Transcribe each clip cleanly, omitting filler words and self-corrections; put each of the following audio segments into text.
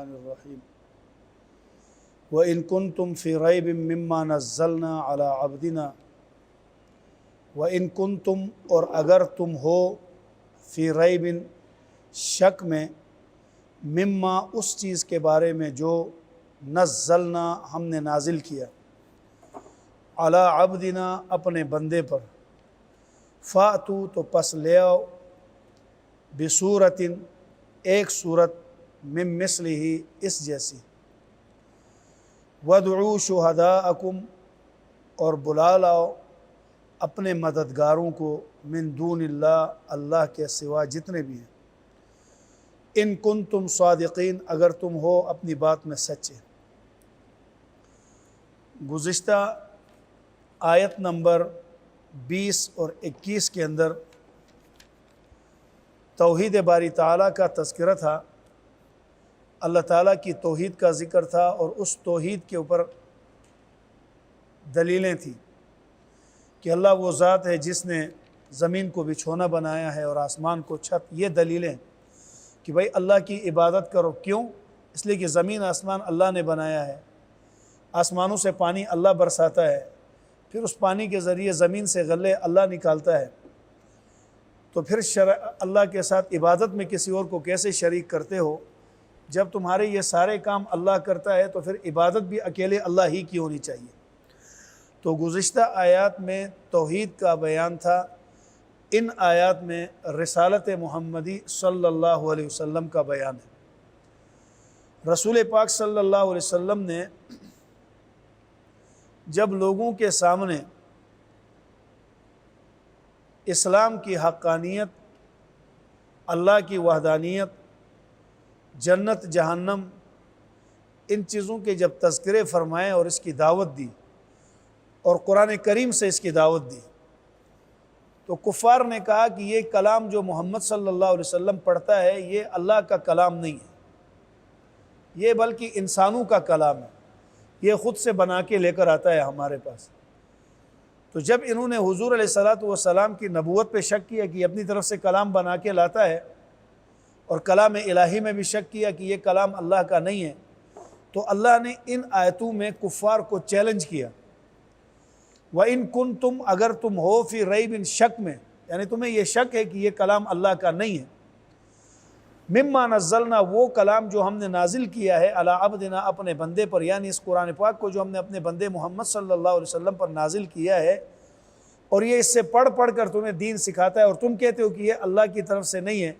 الرحمن الرحیم وَإِن كُنتُم فِي رَيْبٍ مِّمَّا نَزَّلْنَا عَلَىٰ عَبْدِنَا وَإِن كُنتُم اور اگر تم ہو فی ریب شک میں مما اس چیز کے بارے میں جو نزلنا ہم نے نازل کیا علی عبدنا اپنے بندے پر فاتو تو پس لے آؤ بصورت ایک صورت من مثلہ اس جیسی وادعوا شہداءکم اور بلا لاؤ اپنے مددگاروں کو من دون اللہ اللہ کے سوا جتنے بھی ہیں ان کنتم صادقین اگر تم ہو اپنی بات میں سچے۔ گزشتہ آیت نمبر 20 اور 21 کے اندر توحید باری تعالیٰ کا تذکرہ تھا، اللہ تعالیٰ کی توحید کا ذکر تھا اور اس توحید کے اوپر دلیلیں تھیں کہ اللہ وہ ذات ہے جس نے زمین کو بچھونا بنایا ہے اور آسمان کو چھت۔ یہ دلیلیں کہ بھائی اللہ کی عبادت کرو، کیوں؟ اس لیے کہ زمین آسمان اللہ نے بنایا ہے، آسمانوں سے پانی اللہ برساتا ہے، پھر اس پانی کے ذریعے زمین سے غلے اللہ نکالتا ہے، تو پھر اللہ کے ساتھ عبادت میں کسی اور کو کیسے شریک کرتے ہو؟ جب تمہارے یہ سارے کام اللہ کرتا ہے تو پھر عبادت بھی اکیلے اللہ ہی کی ہونی چاہیے۔ تو گزشتہ آیات میں توحید کا بیان تھا، ان آیات میں رسالت محمدی صلی اللہ علیہ وسلم کا بیان ہے۔ رسول پاک صلی اللہ علیہ وسلم نے جب لوگوں کے سامنے اسلام کی حقانیت، اللہ کی وحدانیت، جنت جہنم، ان چیزوں کے جب تذکرے فرمائے اور اس کی دعوت دی اور قرآن کریم سے اس کی دعوت دی، تو کفار نے کہا کہ یہ کلام جو محمد صلی اللہ علیہ وسلم پڑھتا ہے یہ اللہ کا کلام نہیں ہے، یہ بلکہ انسانوں کا کلام ہے، یہ خود سے بنا کے لے کر آتا ہے ہمارے پاس۔ تو جب انہوں نے حضور علیہ الصلوۃ والسلام کی نبوت پہ شک کیا کہ یہ اپنی طرف سے کلام بنا کے لاتا ہے، اور کلام الہی میں بھی شک کیا کہ یہ کلام اللہ کا نہیں ہے، تو اللہ نے ان آیتوں میں کفار کو چیلنج کیا۔ وَإِن كُنتُم اگر تم ہو فی ریب شک میں، یعنی تمہیں یہ شک ہے کہ یہ کلام اللہ کا نہیں ہے، مما نزلنا وہ کلام جو ہم نے نازل کیا ہے علی عبدنا اپنے بندے پر، یعنی اس قرآن پاک کو جو ہم نے اپنے بندے محمد صلی اللہ علیہ وسلم پر نازل کیا ہے، اور یہ اس سے پڑھ پڑھ کر تمہیں دین سکھاتا ہے اور تم کہتے ہو کہ یہ اللہ کی طرف سے نہیں ہے،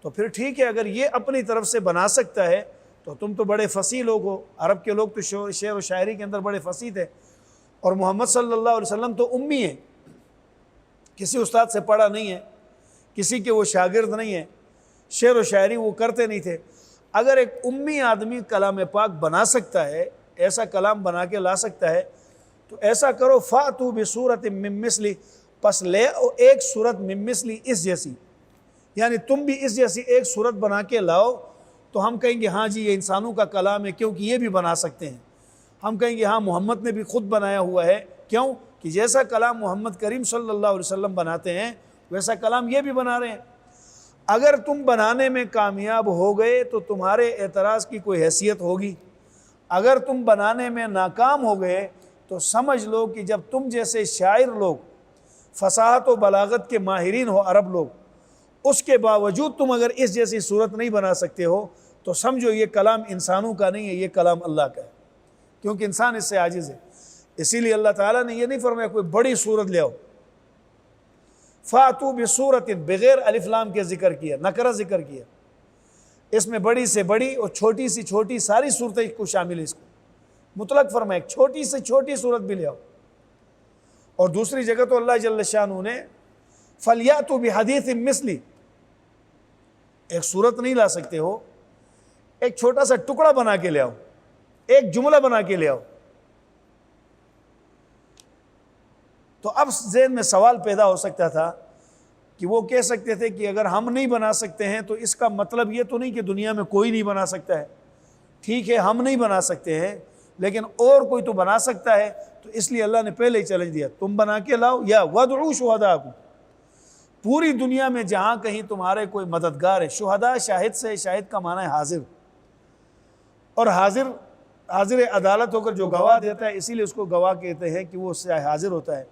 تو پھر ٹھیک ہے، اگر یہ اپنی طرف سے بنا سکتا ہے تو تم تو بڑے فصیح لوگ ہو۔ عرب کے لوگ تو شعر و شاعری کے اندر بڑے فصیح تھے، اور محمد صلی اللہ علیہ وسلم تو امی ہیں، کسی استاد سے پڑھا نہیں ہے، کسی کے وہ شاگرد نہیں ہیں، شعر و شاعری وہ کرتے نہیں تھے۔ اگر ایک امی آدمی کلام پاک بنا سکتا ہے، ایسا کلام بنا کے لا سکتا ہے، تو ایسا کرو فَأْتُوا بِصُورَةٍ مِّن مِّثْلِهِ، پس لے ایک صورت من مثلی اس جیسی، یعنی تم بھی اس جیسی ایک صورت بنا کے لاؤ، تو ہم کہیں گے ہاں جی یہ انسانوں کا کلام ہے، کیونکہ یہ بھی بنا سکتے ہیں۔ ہم کہیں گے ہاں محمد نے بھی خود بنایا ہوا ہے، کیوں کہ جیسا کلام محمد کریم صلی اللہ علیہ وسلم بناتے ہیں ویسا کلام یہ بھی بنا رہے ہیں۔ اگر تم بنانے میں کامیاب ہو گئے تو تمہارے اعتراض کی کوئی حیثیت ہوگی، اگر تم بنانے میں ناکام ہو گئے تو سمجھ لو کہ جب تم جیسے شاعر لوگ، فصاحت و بلاغت کے ماہرین ہو عرب لوگ، اس کے باوجود تم اگر اس جیسی صورت نہیں بنا سکتے ہو تو سمجھو یہ کلام انسانوں کا نہیں ہے، یہ کلام اللہ کا ہے، کیونکہ انسان اس سے عاجز ہے۔ اسی لیے اللہ تعالیٰ نے یہ نہیں فرمایا کوئی بڑی صورت لے آؤ، فَأْتُوا بِصُورَةٍ بغیر الف لام کے ذکر کیا، نکرہ ذکر کیا، اس میں بڑی سے بڑی اور چھوٹی سے چھوٹی ساری صورتیں کو شامل ہے، اس کو مطلق فرمایا چھوٹی سے چھوٹی صورت بھی لے آؤ۔ اور دوسری جگہ تو اللہ جل شانہ نے فَلْيَأْتُوا بِحَدِيثٍ مِّثْلِهِ، ایک صورت نہیں لا سکتے ہو، ایک چھوٹا سا ٹکڑا بنا کے لے آؤ، ایک جملہ بنا کے لے آؤ۔ تو اب ذہن میں سوال پیدا ہو سکتا تھا کہ وہ کہہ سکتے تھے کہ اگر ہم نہیں بنا سکتے ہیں تو اس کا مطلب یہ تو نہیں کہ دنیا میں کوئی نہیں بنا سکتا ہے، ٹھیک ہے ہم نہیں بنا سکتے ہیں لیکن اور کوئی تو بنا سکتا ہے، تو اس لیے اللہ نے پہلے ہی چیلنج دیا تم بنا کے لاؤ، یا وَادْعُوا شُهَدَاءَکُم، پوری دنیا میں جہاں کہیں تمہارے کوئی مددگار ہے، شہداء شاہد سے، شاہد کا معنی ہے حاضر، اور حاضر عدالت ہو کر جو گواہ دیتا ہے، اسی لیے اس کو گواہ کہتے ہیں کہ وہ اس سے حاضر ہوتا ہے۔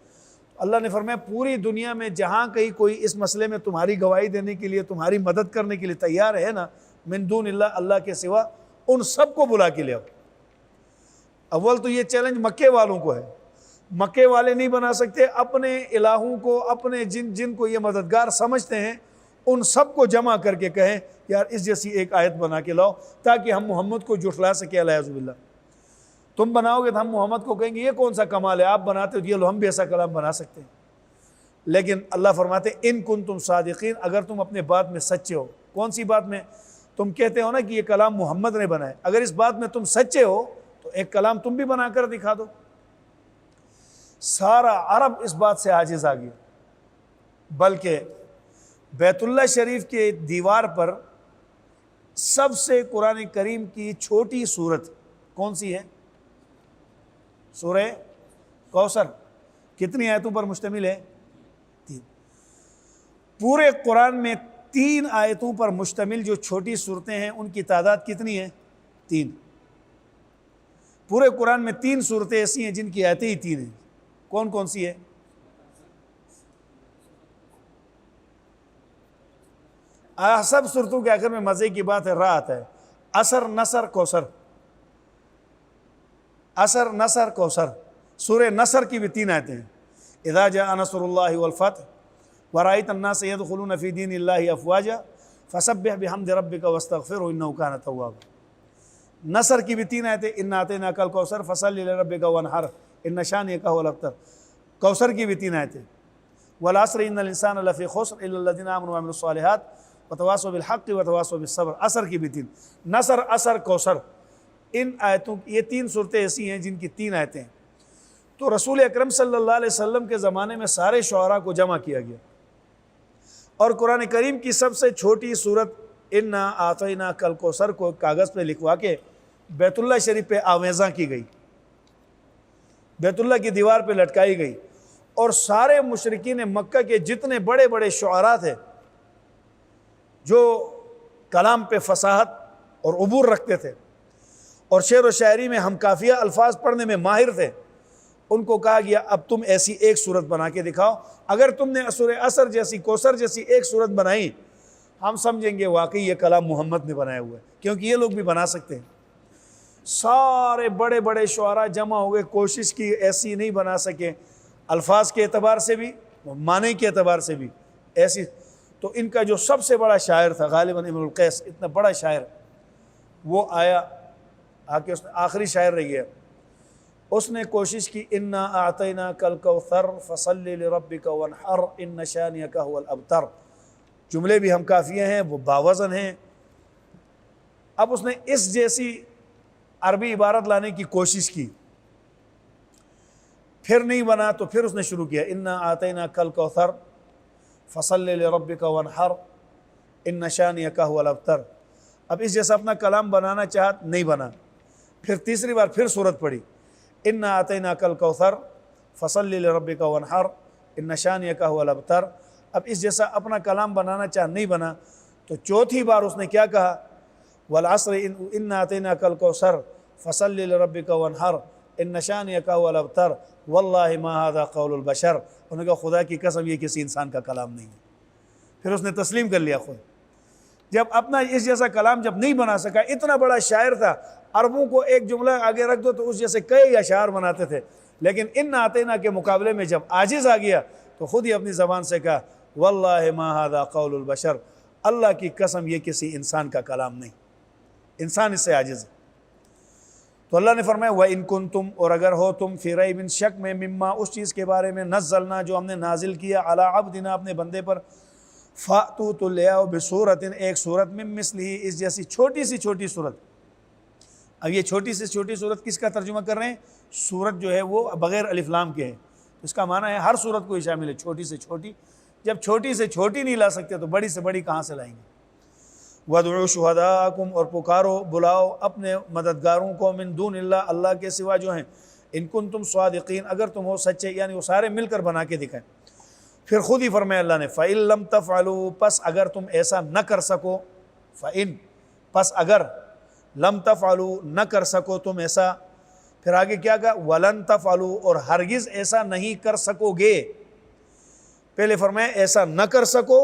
اللہ نے فرمایا پوری دنیا میں جہاں کہیں کوئی اس مسئلے میں تمہاری گواہی دینے کے لیے، تمہاری مدد کرنے کے لیے تیار ہے نا، من دون اللہ، اللہ کے سوا، ان سب کو بلا کے لے آؤ۔ اول تو یہ چیلنج مکے والوں کو ہے، مکے والے نہیں بنا سکتے، اپنے الہوں کو، اپنے جن کو یہ مددگار سمجھتے ہیں، ان سب کو جمع کر کے کہیں یار اس جیسی ایک آیت بنا کے لاؤ تاکہ ہم محمد کو جھٹلا سکے، الیاذ باللہ۔ تم بناؤ گے تو ہم محمد کو کہیں گے یہ کون سا کمال ہے، آپ بناتے ہو، یہ لو ہم بھی ایسا کلام بنا سکتے ہیں۔ لیکن اللہ فرماتے ان کنتم صادقین، اگر تم اپنے بات میں سچے ہو۔ کون سی بات میں؟ تم کہتے ہو نا کہ یہ کلام محمد نے بنائے، اگر اس بات میں تم سچے ہو تو ایک کلام تم بھی بنا کر دکھا دو۔ سارا عرب اس بات سے عاجز آ گیا، بلکہ بیت اللہ شریف کے دیوار پر سب سے قرآن کریم کی چھوٹی سورت کون سی ہے؟ سورہ کوثر۔ کتنی آیتوں پر مشتمل ہے؟ 3۔ پورے قرآن میں 3 آیتوں پر مشتمل جو چھوٹی صورتیں ہیں ان کی تعداد کتنی ہے؟ 3۔ پورے قرآن میں 3 صورتیں ایسی ہیں جن کی آیتیں ہی 3 ہیں۔ کون کون سی ہے؟ سب صورتوں کے آخر میں مزے کی بات ہے، را آتا ہے۔ عصر، نصر، کوثر۔ عصر، نصر، کوثر۔ سورہ نصر کی بھی 3 آیتیں ہیں۔ اذا جاء نصر اللہ والفتح ورأيت الناس يدخلون في دين الله افواجا فسبح بحمد ربك واستغفره انه كان توابا۔ نصر کی بھی 3 آیتیں، انا اعطیناک الکوثر فصل لربک وانحر ان شانئک هو الابتر۔ کوثر کی بھی 3 آیتیں، والعصر ان الانسان لفی خسر الا الذين امنوا وعملوا الصالحات وتواصوا بالحق وتواصوا بالصبر۔ عصر کی بھی 3۔ نصر، عصر، کوثر، ان آیتوں، یہ 3 صورتیں ایسی ہیں جن کی 3 آیتیں ہیں۔ تو رسول اکرم صلی اللہ علیہ وسلم کے زمانے میں سارے شعراء کو جمع کیا گیا، اور قرآن کریم کی سب سے چھوٹی صورت انا اعطیناک الکوثر کو کاغذ پہ لکھوا کے بیت اللہ شریف پہ آویزاں کی گئی، بیت اللہ کی دیوار پہ لٹکائی گئی، اور سارے مشرکین مکہ کے جتنے بڑے بڑے شعراء تھے جو کلام پہ فصاحت اور عبور رکھتے تھے اور شعر و شاعری میں ہم قافیہ الفاظ پڑھنے میں ماہر تھے، ان کو کہا گیا اب تم ایسی ایک صورت بنا کے دکھاؤ، اگر تم نے سورہ عصر جیسی، کوثر جیسی ایک صورت بنائی، ہم سمجھیں گے واقعی یہ کلام محمد نے بنایا ہوا ہے، کیونکہ یہ لوگ بھی بنا سکتے ہیں۔ سارے بڑے بڑے شعراء جمع ہو گئے، کوشش کی، ایسی نہیں بنا سکے، الفاظ کے اعتبار سے بھی، معنی کے اعتبار سے بھی ایسی۔ تو ان کا جو سب سے بڑا شاعر تھا غالباً امرؤ القیس، اتنا بڑا شاعر، وہ آیا آ کے، اس نے آخری شاعر رہ گیا، اس نے کوشش کی انا اعطیناک الکوثر فصل لربک وانحر ان شانئک هو الابتر۔ جملے بھی ہم قافیہ ہیں، وہ باوزن ہیں۔ اب اس نے اس جیسی عربی عبارت لانے کی کوشش کی، پھر نہیں بنا، تو پھر اس نے شروع کیا انا اعطیناک الکوثر فصل لربک وانحر ان شانئک هو الابتر۔ اب اس جیسا اپنا کلام بنانا چاہا، نہیں بنا، پھر تیسری بار پھر سورت پڑھی انا اعطیناک الکوثر فصل لربک وانحر ان شانئک هو الابتر۔ اب اس جیسا اپنا کلام بنانا چاہ، نہیں بنا، تو چوتھی بار اس نے کیا کہا والعصر انا اعطیناک الکوثر فصل لربک وانحر ان شانئک هو الابتر واللہ ما ھذا قول البشر۔ انہوں نے کہا خدا کی قسم یہ کسی انسان کا کلام نہیں ہے۔ پھر اس نے تسلیم کر لیا خود، جب اپنا اس جیسا کلام جب نہیں بنا سکا، اتنا بڑا شاعر تھا، عربوں کو ایک جملہ آگے رکھ دو تو اس جیسے کئی اشعار بناتے تھے، لیکن ان اعطینا کے مقابلے میں جب عاجز آ گیا تو خود ہی اپنی زبان سے کہا واللہ ما ھذا قول البشر، اللہ کی قسم یہ کسی انسان کا کلام نہیں، انسان اس سے عاجز ہے۔ تو اللہ نے فرمایا وَإِن كُنتُمْ، اور اگر ہو تم فِي رَيْبٍ شک میں، مما اس چیز کے بارے میں نزلنا جو ہم نے نازل کیا علی عبدنا اپنے بندے پر، فَأْتُوا تو لے آؤ بِسُورَةٍ ایک صورت مِن مِثْلِهِ اس جیسی چھوٹی سی چھوٹی صورت۔ اب یہ چھوٹی سی چھوٹی صورت کس کا ترجمہ کر رہے ہیں؟ صورت جو ہے وہ بغیر الف لام کے ہے، اس کا معنی ہے ہر صورت کو ہی شامل ہے، چھوٹی سے چھوٹی۔ جب چھوٹی سے چھوٹی نہیں لا سکتے تو بڑی سے بڑی کہاں سے لائیں گے؟ وَادْعُوا شُهَدَاءَكُمْ اور پکارو، بلاؤ اپنے مددگاروں کو، من دون اللہ اللہ کے سوا جو ہیں، ان کنتم صادقین اگر تم ہو سچے، یعنی وہ سارے مل کر بنا کے دکھائیں۔ پھر خود ہی فرمایا اللہ نے فَإِن لَمْ تَفْعَلُوا پس اگر تم ایسا نہ کر سکو، فَإِن پس اگر لم تفعلوا نہ کر سکو تم ایسا، پھر آگے کیا کہا ولن تفعلوا اور ہرگز ایسا نہیں کر سکو گے، پہلے فرمایا ایسا نہ کر سکو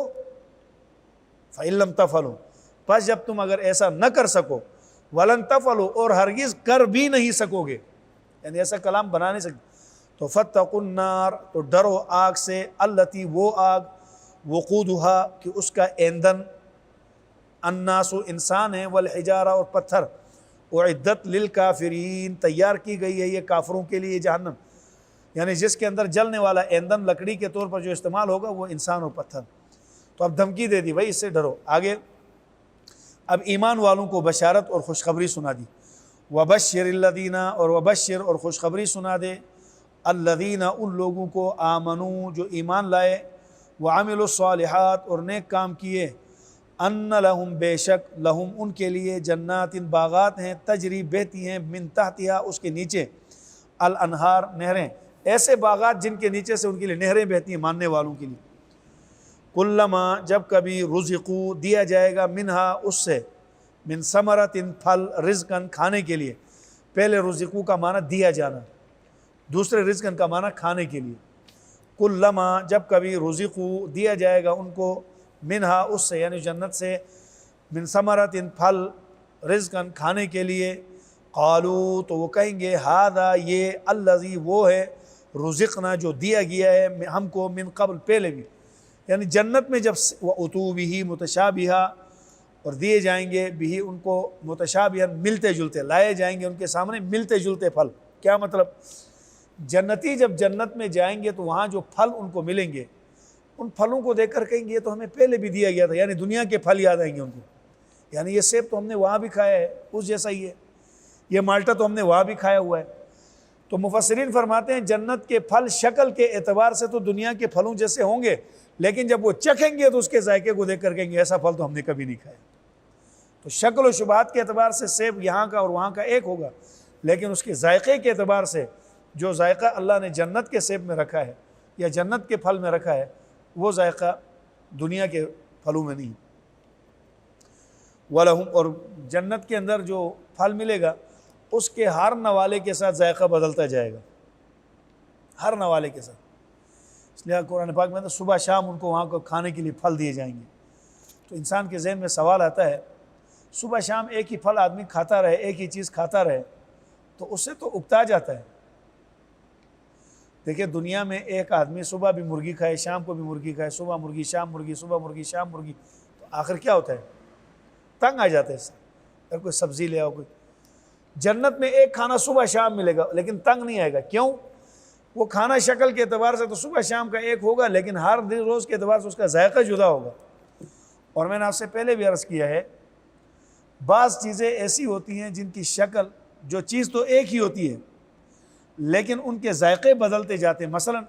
فإن لم تفعلوا، پس جب تم اگر ایسا نہ کر سکو، ولن تفعلوا اور ہرگز کر بھی نہیں سکو گے، یعنی ایسا کلام بنا نہیں سکتے، تو فاتقوا النار تو ڈرو آگ سے، التی وہ آگ، وقودها کہ اس کا ایندھن، الناس انسان ہیں، والحجارہ اور پتھر، اعدت للکافرین تیار کی گئی ہے یہ کافروں کے لیے جہنم، یعنی جس کے اندر جلنے والا ایندھن لکڑی کے طور پر جو استعمال ہوگا وہ انسان اور پتھر۔ تو اب دھمکی دے دی بھائی اس سے ڈرو۔ آگے اب ایمان والوں کو بشارت اور خوشخبری سنا دی، وبشر الذین اور وبشر اور خوشخبری سنا دے، الذین ان لوگوں کو آمنوا جو ایمان لائے، وعملوا الصالحات اور نیک کام کیے، ان لہم بے شک لہم ان کے لیے جنات باغات ہیں، تجری بہتی ہیں، من تحتہا اس کے نیچے، الانہار نہریں، ایسے باغات جن کے نیچے سے ان کے لیے نہریں بہتی ہیں ماننے والوں کے لیے، کلما جب کبھی رزقو دیا جائے گا منہا اس سے، من ثمرۃ پھل، رزقن کھانے کے لیے، پہلے رزقو کا معنی دیا جانا، دوسرے رزقن کا معنی کھانے کے لیے، کلما جب کبھی رزقو دیا جائے گا ان کو منہا اس سے یعنی جنت سے، من ثمرۃ پھل، رزقن کھانے کے لیے، قالو تو وہ کہیں گے ہذا یہ، الذی وہ ہے، رزقنا جو دیا گیا ہے ہم کو، من قبل پہلے بھی، یعنی جنت میں جب وَأُتُوا بِهِ متشابہا اور دیے جائیں گے بھی ان کو متشابہا ملتے جلتے، لائے جائیں گے ان کے سامنے ملتے جلتے پھل۔ کیا مطلب؟ جنتی جب جنت میں جائیں گے تو وہاں جو پھل ان کو ملیں گے ان پھلوں کو دیکھ کر کہیں گے یہ تو ہمیں پہلے بھی دیا گیا تھا، یعنی دنیا کے پھل یاد آئیں گے ان کو، یعنی یہ سیب تو ہم نے وہاں بھی کھایا ہے اس جیسا ہی ہے، یہ مالٹا تو ہم نے وہاں بھی کھایا ہوا ہے۔ تو مفسرین فرماتے ہیں جنت کے پھل شکل کے اعتبار سے تو دنیا کے پھلوں جیسے ہوں گے، لیکن جب وہ چکھیں گے تو اس کے ذائقے کو دیکھ کر کہیں گے ایسا پھل تو ہم نے کبھی نہیں کھایا۔ تو شکل و شبہات کے اعتبار سے سیب یہاں کا اور وہاں کا ایک ہوگا، لیکن اس کے ذائقے کے اعتبار سے جو ذائقہ اللہ نے جنت کے سیب میں رکھا ہے یا جنت کے پھل میں رکھا ہے وہ ذائقہ دنیا کے پھلوں میں نہیں۔ وَلَهُمْ اور جنت کے اندر جو پھل ملے گا اس کے ہر نوالے کے ساتھ ذائقہ بدلتا جائے گا، ہر نوالے کے ساتھ، اس لیے قرآن پاک میں تو صبح شام ان کو وہاں کو کھانے کے لیے پھل دیے جائیں گے۔ تو انسان کے ذہن میں سوال آتا ہے صبح شام ایک ہی پھل آدمی کھاتا رہے، ایک ہی چیز کھاتا رہے تو اس سے تو اکتا جاتا ہے۔ دیکھیں دنیا میں ایک آدمی صبح بھی مرغی کھائے، شام کو بھی مرغی کھائے، صبح مرغی شام مرغی، صبح مرغی شام مرغی، تو آخر کیا ہوتا ہے؟ تنگ آ جاتا ہے اس سے۔ اگر کوئی سبزی لے آؤ، کوئی جنت میں ایک کھانا صبح شام ملے گا لیکن تنگ نہیں آئے گا، کیوں؟ وہ کھانا شکل کے اعتبار سے تو صبح شام کا ایک ہوگا لیکن ہر دن روز کے اعتبار سے اس کا ذائقہ جدا ہوگا۔ اور میں نے آپ سے پہلے بھی عرض کیا ہے بعض چیزیں ایسی ہوتی ہیں جن کی شکل، جو چیز تو ایک ہی ہوتی ہے لیکن ان کے ذائقے بدلتے جاتے ہیں۔ مثلا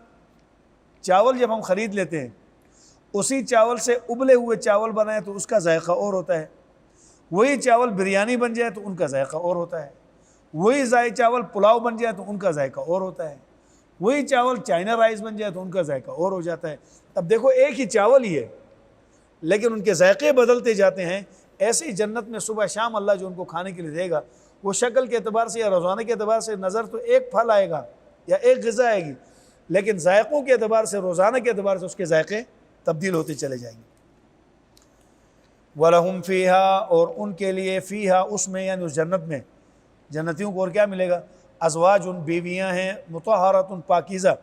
چاول جب ہم خرید لیتے ہیں اسی چاول سے ابلے ہوئے چاول بنائے تو اس کا ذائقہ اور ہوتا ہے، وہی چاول بریانی بن جائے تو ان کا ذائقہ اور ہوتا ہے، وہی چاول پلاؤ بن جائے تو ان کا ذائقہ اور ہوتا ہے، وہی چاول چائنا رائس بن جائے تو ان کا ذائقہ اور ہو جاتا ہے۔ اب دیکھو ایک ہی چاول ہی ہے لیکن ان کے ذائقے بدلتے جاتے ہیں۔ ایسے ہی جنت میں صبح شام اللہ جو ان کو کھانے کے لیے دے گا وہ شکل کے اعتبار سے یا روزانہ کے اعتبار سے نظر تو ایک پھل آئے گا یا ایک غذا آئے گی، لیکن ذائقوں کے اعتبار سے روزانہ کے اعتبار سے اس کے ذائقے تبدیل ہوتے چلے جائیں گے۔ وَلَهُمْ فِيهَا اور ان کے لیے فیہا اس میں یعنی اس جنت میں جنتیوں کو اور کیا ملے گا؟ ازواج ان بیویاں ہیں، مطہرات پاکیزہ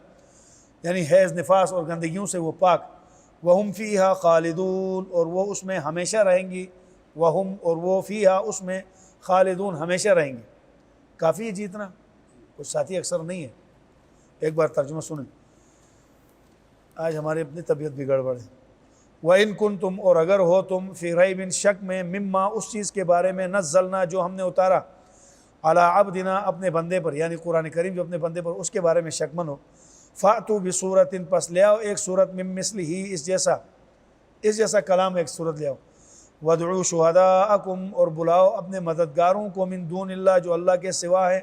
یعنی حیض نفاس اور گندگیوں سے وہ پاک، وہم فیہا خالدون اور وہ اس میں ہمیشہ رہیں گی، وہم اور وہ فیہا اس میں خالدون ہمیشہ رہیں گے۔ کافی ہے جیتنا، کچھ ساتھی اکثر نہیں ہے۔ ایک بار ترجمہ سنیں، آج ہماری اپنی طبیعت بھی گڑبڑ ہے۔ وَإِن كُنتُمْ اور اگر ہو تم فی ریب شک میں، مما اس چیز کے بارے میں نزلنا جو ہم نے اتارا، علی عبدنا اپنے بندے پر، یعنی قرآن کریم جو اپنے بندے پر اس کے بارے میں شک من ہو، فَأْتُوا بِصُورَةٍ پس لے آؤ ایک صورت من مثلہ اس جیسا کلام ایک صورت لے آؤ، وَادْعُوا شُهَدَاءَكُمْ اور بلاؤ اپنے مددگاروں کو، من دون اللہ جو اللہ کے سوا ہے،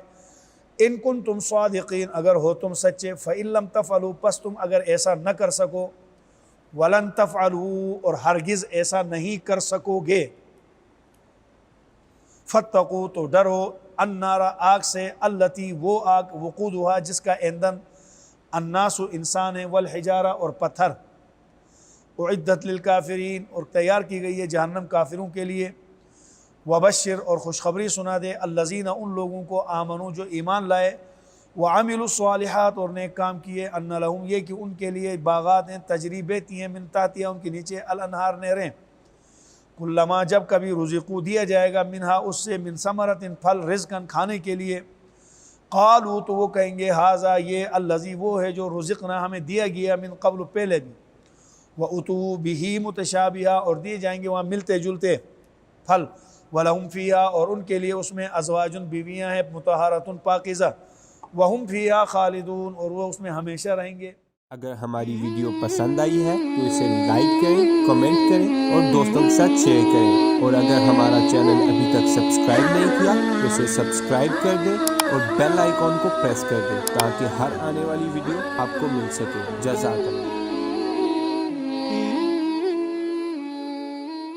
ان کنتم صادقین اگر ہو تم سچے، فَإِن لَمْ تَفْعَلُوا پس تم اگر ایسا نہ کر سکو، وَلَن تَفْعَلُوا اور ہرگز ایسا نہیں کر سکو گے، فتقو تو ڈرو النار آگ سے التی وہ آگ وقودها جس کا ایندھن الناس انسان ہے والحجارہ اور پتھر اعدت للکافرین اور تیار کی گئی ہے جہنم کافروں کے لیے وبشر اور خوشخبری سنا دے الذین ان لوگوں کو آمنو جو ایمان لائے وعملوا الصالحات اور نیک کام کیے ان لہم یہ کہ ان کے لیے باغات ہیں تجری بہتی ہیں من تحتہا ان کے نیچے الانہار نہریں کلما جب کبھی رزقو دیا جائے گا منہا اس سے من ثمرۃ پھل رزقاً کھانے کے لیے قالوا تو وہ کہیں گے ھذا یہ الذی وہ ہے جو رزقنا ہمیں دیا گیا من قبل پہلے بھی واتوا بہ متشابہا اور دیے جائیں گے وہاں ملتے جلتے پھل ولہم فیہا اور ان کے لیے اس میں ازواج بیویاں ہیں مطہرۃ پاکیزہ وہم فیہا خالدون اور وہ اس میں ہمیشہ رہیں گے۔ اگر ہماری ویڈیو پسند آئی ہے تو اسے لائک کریں، کمنٹ کریں اور دوستوں کے ساتھ شیئر کریں، اور اگر ہمارا چینل ابھی تک سبسکرائب نہیں کیا تو اسے سبسکرائب کر دیں اور بیل آئیکن کو پریس کر دیں تاکہ ہر آنے والی ویڈیو آپ کو مل سکے۔ جزاک اللہ۔